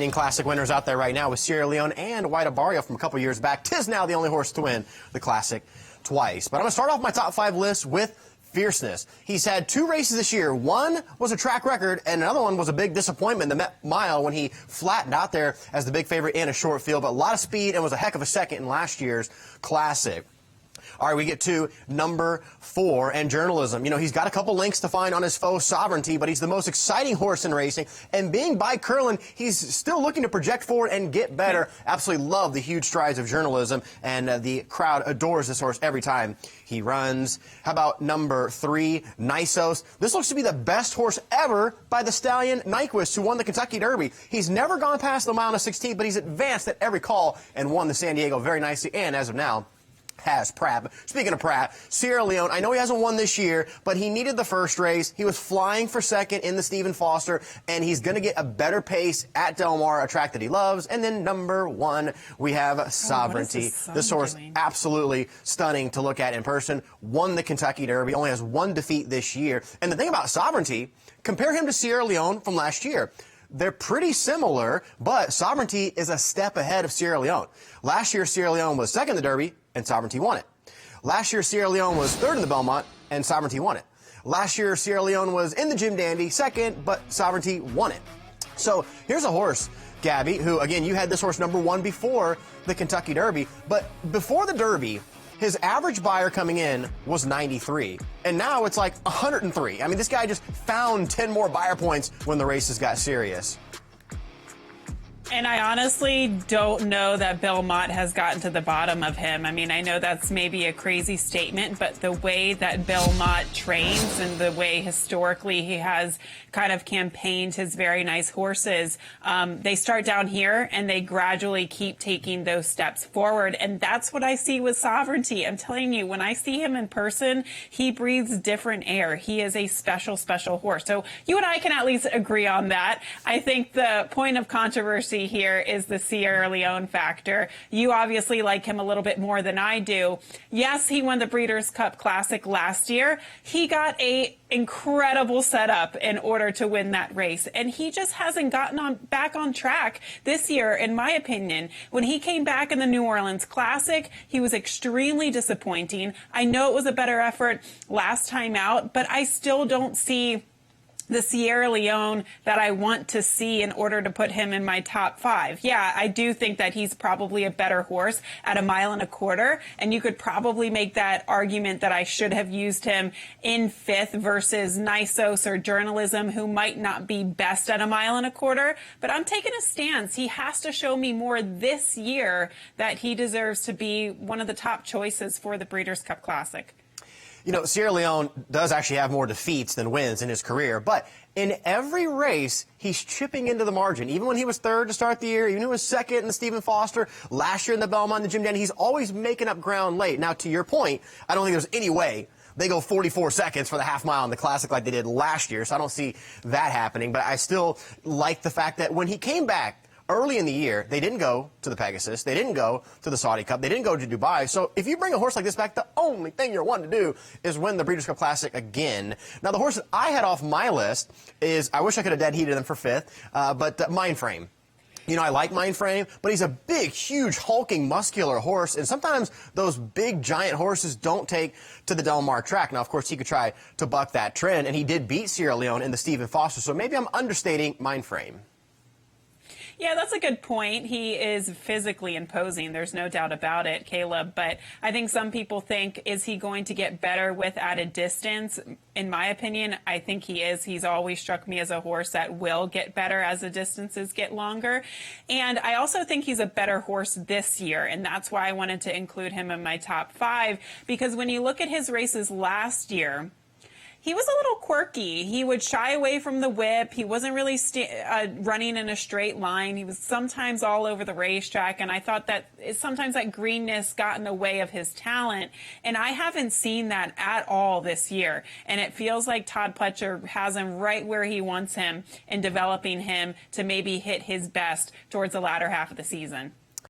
reigning classic winners out there right now with Sierra Leone and White Abarrio from a couple years back. Tis now the only horse to win the classic twice. But I'm going to start off my top 5 list with fierceness. He's had 2 races this year. One was a track record, and another one was a big disappointment, the Met Mile, when he flattened out there as the big favorite in a short field, but a lot of speed and was a heck of a second in last year's classic. All right, we get to number 4 and journalism. You know, he's got a couple links to find on his foe, Sovereignty, but he's the most exciting horse in racing. And being by Curlin, he's still looking to project forward and get better. Absolutely love the huge strides of journalism, and the crowd adores this horse every time he runs. How about number 3, Nysos? This looks to be the best horse ever by the stallion Nyquist, who won the Kentucky Derby. He's never gone past the mile and a 16th, but he's advanced at every call and won the San Diego very nicely, and as of now, has Pratt. Speaking of Pratt, Sierra Leone, I know he hasn't won this year, but he needed the first race. He was flying for second in the Stephen Foster, and he's going to get a better pace at Del Mar, a track that he loves. And then number 1, we have Sovereignty. This horse, absolutely stunning to look at in person. Won the Kentucky Derby, only has 1 defeat this year. And the thing about Sovereignty, compare him to Sierra Leone from last year. They're pretty similar, but Sovereignty is a step ahead of Sierra Leone. Last year, Sierra Leone was second in the Derby, and Sovereignty won it. Last year, Sierra Leone was third in the Belmont, and Sovereignty won it. Last year, Sierra Leone was in the Jim Dandy, second, but Sovereignty won it. So here's a horse, Gabby, who, again, you had this horse number 1 before the Kentucky Derby, but before the Derby, his average buyer coming in was 93, and now it's like 103. I mean, this guy just found 10 more buyer points when the races got serious. And I honestly don't know that Belmont has gotten to the bottom of him. I mean, I know that's maybe a crazy statement, but the way that Belmont trains and the way historically he has kind of campaigned his very nice horses, they start down here and they gradually keep taking those steps forward. And that's what I see with Sovereignty. I'm telling you, when I see him in person, he breathes different air. He is a special, special horse. So you and I can at least agree on that. I think the point of controversy here is the Sierra Leone factor. You obviously like him a little bit more than I do. Yes, he won the Breeders' Cup Classic last year. He got a incredible setup in order to win that race, and he just hasn't gotten back on track this year, in my opinion. When he came back in the New Orleans Classic, he was extremely disappointing. I know it was a better effort last time out, but I still don't see the Sierra Leone that I want to see in order to put him in my top 5. Yeah, I do think that he's probably a better horse at 1.25 miles, and you could probably make that argument that I should have used him in 5th versus Nysos or Journalism, who might not be best at 1.25 miles, but I'm taking a stance. He has to show me more this year that he deserves to be one of the top choices for the Breeders' Cup Classic. You know, Sierra Leone does actually have more defeats than wins in his career, but in every race, he's chipping into the margin. Even when he was 3rd to start the year, even when he was 2nd in the Stephen Foster, last year in the Belmont, the Jim Dandy, he's always making up ground late. Now, to your point, I don't think there's any way they go 44 seconds for the half mile in the Classic like they did last year, so I don't see that happening. But I still like the fact that when he came back early in the year, they didn't go to the Pegasus. They didn't go to the Saudi Cup. They didn't go to Dubai. So if you bring a horse like this back, the only thing you're wanting to do is win the Breeders' Cup Classic again. Now, the horse that I had off my list is, I wish I could have dead heated him for 5th, but Mindframe. You know, I like Mindframe, but he's a big, huge, hulking, muscular horse, and sometimes those big, giant horses don't take to the Del Mar track. Now, of course, he could try to buck that trend, and he did beat Sierra Leone in the Stephen Foster, so maybe I'm understating Mindframe. Yeah, that's a good point. He is physically imposing. There's no doubt about it, Caleb. But I think some people think, is he going to get better with added distance? In my opinion, I think he is. He's always struck me as a horse that will get better as the distances get longer. And I also think he's a better horse this year. And that's why I wanted to include him in my top 5. Because when you look at his races last year, he was a little quirky. He would shy away from the whip. He wasn't really running in a straight line. He was sometimes all over the racetrack, and I thought that sometimes that greenness got in the way of his talent, and I haven't seen that at all this year, and it feels like Todd Pletcher has him right where he wants him in developing him to maybe hit his best towards the latter half of the season.